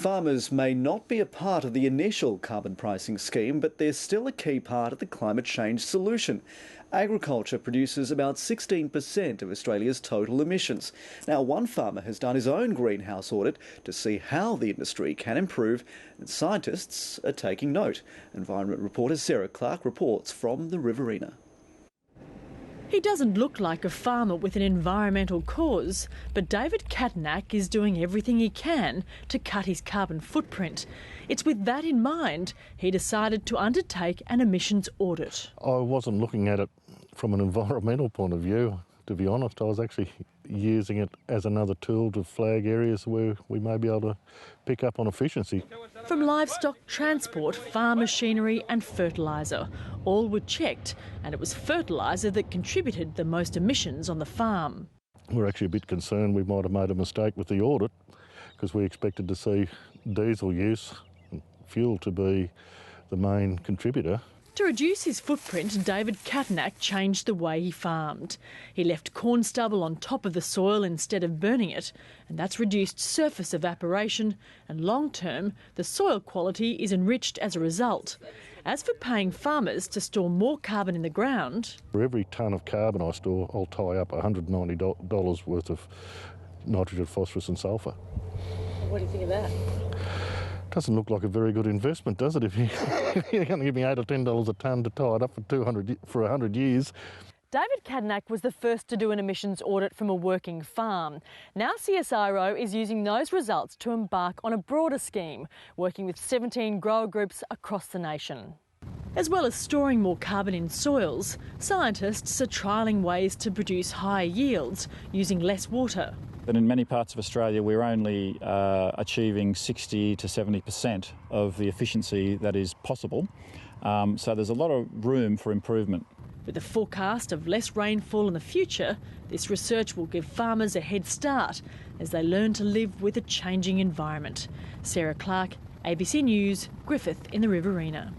Farmers may not be a part of the initial carbon pricing scheme, but they're still a key part of the climate change solution. Agriculture produces about 16% of Australia's total emissions. Now, one farmer has done his own greenhouse audit to see how the industry can improve, and scientists are taking note. Environment reporter Sarah Clark reports from the Riverina. He doesn't look like a farmer with an environmental cause, but David Katanak is doing everything he can to cut his carbon footprint. It's with that in mind he decided to undertake an emissions audit. I wasn't looking at it from an environmental point of view, to be honest. I was actually using it as another tool to flag areas where we may be able to pick up on efficiency. From livestock transport, farm machinery and fertiliser, all were checked, and it was fertiliser that contributed the most emissions on the farm. We're actually a bit concerned we might have made a mistake with the audit, because we expected to see diesel use and fuel to be the main contributor. To reduce his footprint, David Katanak changed the way he farmed. He left corn stubble on top of the soil instead of burning it, and that's reduced surface evaporation, and long-term, the soil quality is enriched as a result. As for paying farmers to store more carbon in the ground... For every tonne of carbon I store, I'll tie up $190 worth of nitrogen, phosphorus and sulphur. What do you think of that? Doesn't look like a very good investment, does it? If you're going to give me $8 or $10 a tonne to tie it up for 100 years. David Katanak was the first to do an emissions audit from a working farm. Now CSIRO is using those results to embark on a broader scheme, working with 17 grower groups across the nation. As well as storing more carbon in soils, scientists are trialling ways to produce higher yields using less water. But in many parts of Australia, we're only achieving 60 to 70% of the efficiency that is possible. So there's a lot of room for improvement. With the forecast of less rainfall in the future, this research will give farmers a head start as they learn to live with a changing environment. Sarah Clark, ABC News, Griffith in the Riverina.